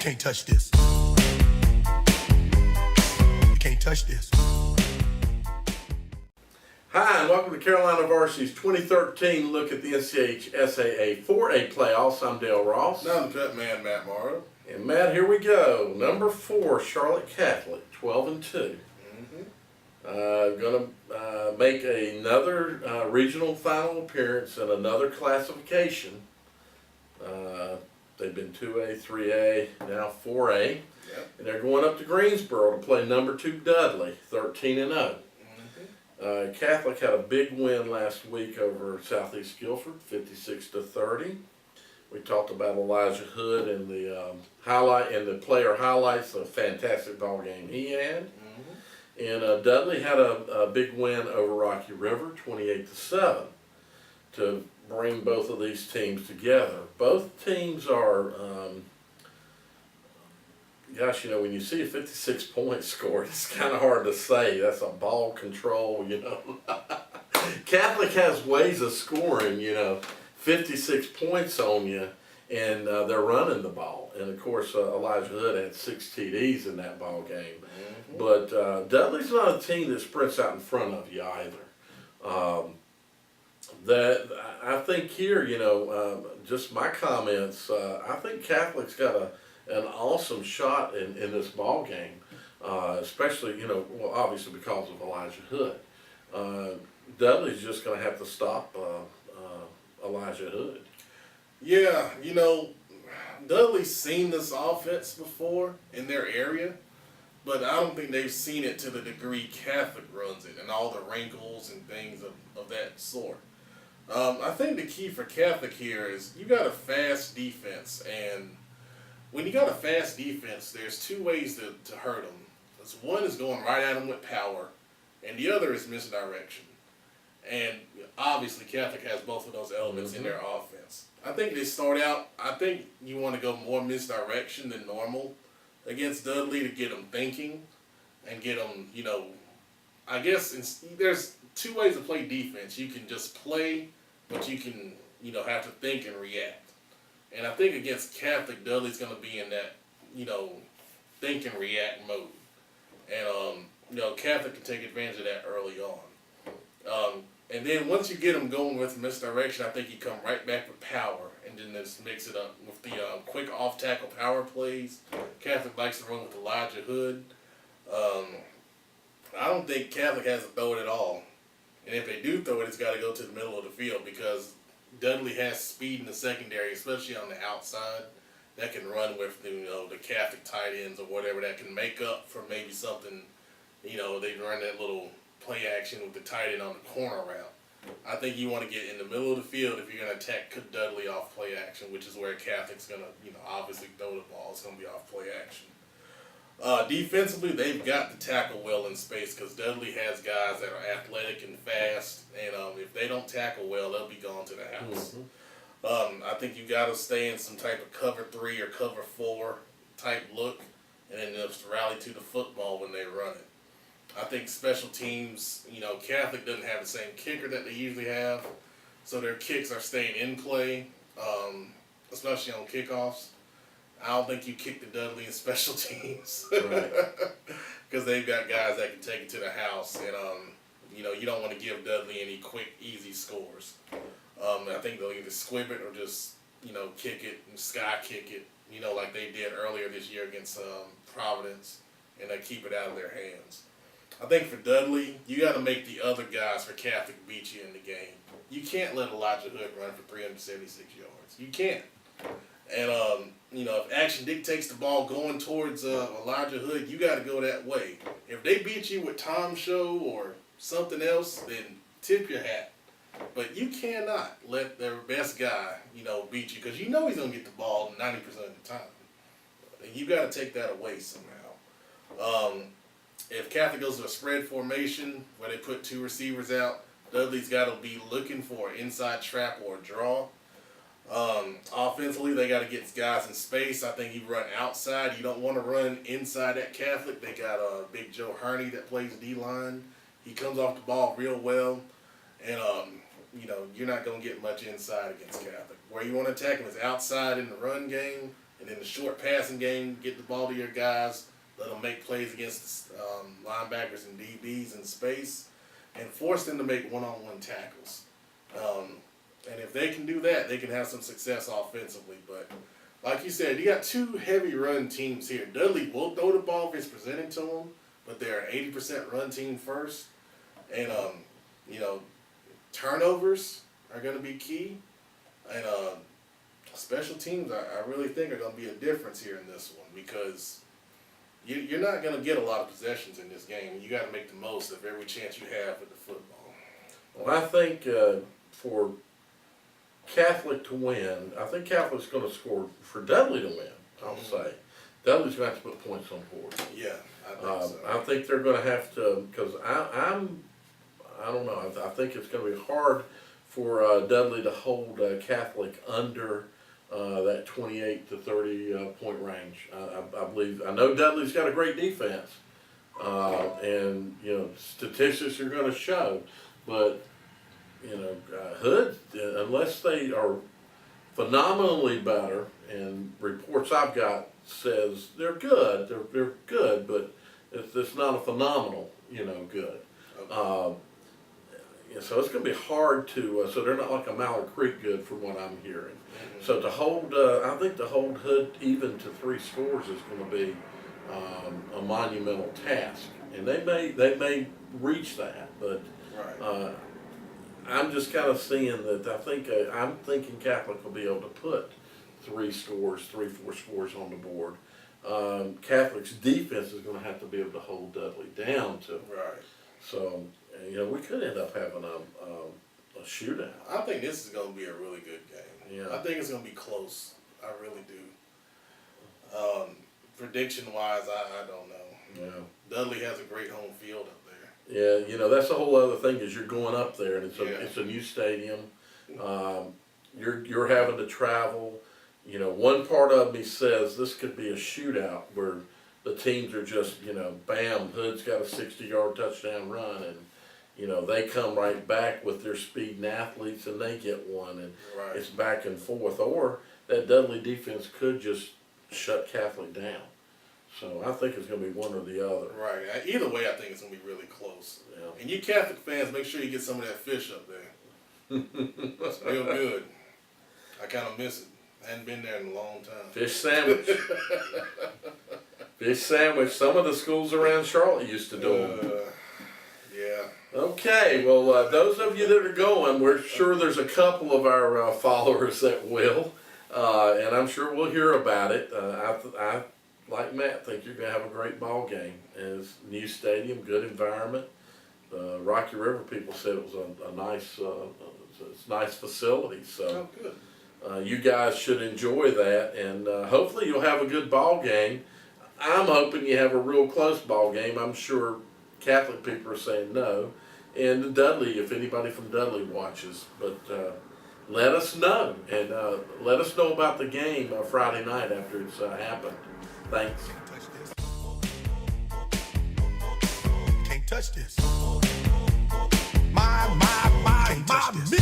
You can't touch this. You can't touch this. Hi, and welcome to Carolina Varsity's 2013 look at the NCHSAA 4A playoffs. I'm Dale Ross. Now the cut man, Matt Morrow. And Matt, here we go. Number 4, Charlotte Catholic, 12-2. Going to make another regional final appearance in another classification. They've been 2A, 3A, now 4A. Yep. And they're going up to Greensboro to play number 2 Dudley, 13-0. Catholic had a big win last week over Southeast Guilford, 56-30. We talked about Elijah Hood and the highlight and the player highlights, a fantastic ball game he had. And Dudley had a big win over Rocky River, 28-7, to bring both of these teams together. Both teams are, gosh, you know, when you see a 56 points scored, it's kind of hard to say. That's a ball control, you know. Catholic has ways of scoring, you know, 56 points on you, and they're running the ball. And of course, Elijah Hood had 6 TDs in that ball game. But Dudley's not a team that sprints out in front of you either. That I think here, you know, just my comments. I think Catholic's got an awesome shot in this ball game, especially, you know, well, obviously because of Elijah Hood. Dudley's just going to have to stop Elijah Hood. Yeah, you know, Dudley's seen this offense before in their area, but I don't think they've seen it to the degree Catholic runs it and all the wrinkles and things of that sort. I think the key for Catholic here is you got a fast defense, and when you got a fast defense, there's 2 ways to hurt them. One is going right at them with power, and the other is misdirection. And obviously Catholic has both of those elements in their offense. I think they start out, I think you want to go more misdirection than normal against Dudley to get them thinking and get them, you know, I guess there's 2 ways to play defense. You can just play, but you can, you know, have to think and react. And I think against Catholic, Dudley's going to be in that, you know, think and react mode. And, you know, Catholic can take advantage of that early on. And then once you get them going with misdirection, I think you come right back with power and then just mix it up with the quick off-tackle power plays. Catholic likes to run with Elijah Hood. I don't think Catholic has to throw it at all. And if they do throw it, it's got to go to the middle of the field because Dudley has speed in the secondary, especially on the outside, that can run with, you know, the Catholic tight ends or whatever that can make up for maybe something, you know, they run that little play action with the tight end on the corner route. I think you want to get in the middle of the field if you're going to attack Dudley off play action, which is where Catholic's going to, you know, obviously throw the ball. It's going to be off play action. Defensively, they've got to tackle well in space because Dudley has guys that are athletic and fast, and if they don't tackle well, they'll be gone to the house. I think you got to stay in some type of cover 3 or cover 4 type look, and then just rally to the football when they run it. I think special teams, you know, Catholic doesn't have the same kicker that they usually have, so their kicks are staying in play, especially on kickoffs. I don't think you kick the Dudley in special teams because they've got guys that can take it to the house, and you know, you don't want to give Dudley any quick, easy scores. I think they'll either squib it or just, you know, kick it and sky kick it, you know, like they did earlier this year against Providence, and they keep it out of their hands. I think for Dudley, you got to make the other guys for Catholic beat you in the game. You can't let Elijah Hood run for 376 yards. You can't. And, you know, if action dictates the ball going towards Elijah Hood, you got to go that way. If they beat you with Tom Show or something else, then tip your hat. But you cannot let their best guy, you know, beat you because you know he's going to get the ball 90% of the time. And you got to take that away somehow. If Catholic goes to a spread formation where they put 2 receivers out, Dudley's got to be looking for an inside trap or a draw. Offensively, they got to get guys in space. I think you run outside. You don't want to run inside at Catholic. They got Big Joe Herney that plays D-line. He comes off the ball real well. And, you're not going to get much inside against Catholic. Where you want to attack him is outside in the run game And in the short passing game, get the ball to your guys, let them make plays against linebackers and DBs in space, and force them to make one-on-one tackles. And if they can do that, they can have some success offensively. But like you said, you got two heavy run teams here. Dudley will throw the ball if it's presented to them, but they're an 80% run team first. And, turnovers are going to be key. And special teams, I really think, are going to be a difference here in this one because you're not going to get a lot of possessions in this game. You got to make the most of every chance you have with the football. Well, I think for Catholic to win, I think Catholic's going to score for Dudley to win, I'll say. Dudley's going to have to put points on board. Yeah, I think so. I think they're going to have to, because I don't know, I think it's going to be hard for Dudley to hold Catholic under that 28 to 30 point range. I believe, I know Dudley's got a great defense, and statistics are going to show, but Hood, unless they are phenomenally better, and reports I've got says they're good, they're good, but it's not a phenomenal, good. Okay. So it's going to be hard to, so they're not like a Mallard Creek good from what I'm hearing. Mm-hmm. So to hold, I think to hold Hood even to 3 scores is going to be a monumental task. And they may reach that, but Right. I'm just kind of seeing that I'm thinking Catholic will be able to put 3 scores, 3-4 scores on the board. Catholic's defense is going to have to be able to hold Dudley down too. Right. So, we could end up having a shootout. I think this is going to be a really good game. Yeah. I think it's going to be close. I really do. Prediction-wise, I don't know. Yeah. Dudley has a great home field up there. Yeah, that's the whole other thing is you're going up there and Yeah. it's a new stadium. You're having to travel. One part of me says this could be a shootout where the teams are just, bam, Hood's got a 60-yard touchdown run and, they come right back with their speeding athletes and they get one and Right. it's back and forth. Or that Dudley defense could just shut Catholic down. So I think it's going to be one or the other. Right. Either way, I think it's going to be really close. Yeah. And you Catholic fans, make sure you get some of that fish up there. It's real good. I kind of miss it. I hadn't been there in a long time. Fish sandwich. Fish sandwich. Some of the schools around Charlotte used to do them. Yeah. Okay, well, those of you that are going, we're sure there's a couple of our followers that will, and I'm sure we'll hear about it. I like Matt, think you're going to have a great ball game. It's new stadium, good environment. Rocky River people said it was a nice, it's a nice facility. So good. you guys should enjoy that, and hopefully you'll have a good ball game. I'm hoping you have a real close ball game. I'm sure Catholic people are saying no. And Dudley, if anybody from Dudley watches, but let us know, and let us know about the game Friday night after it's happened. Thanks. Can't touch this. My, can't touch this.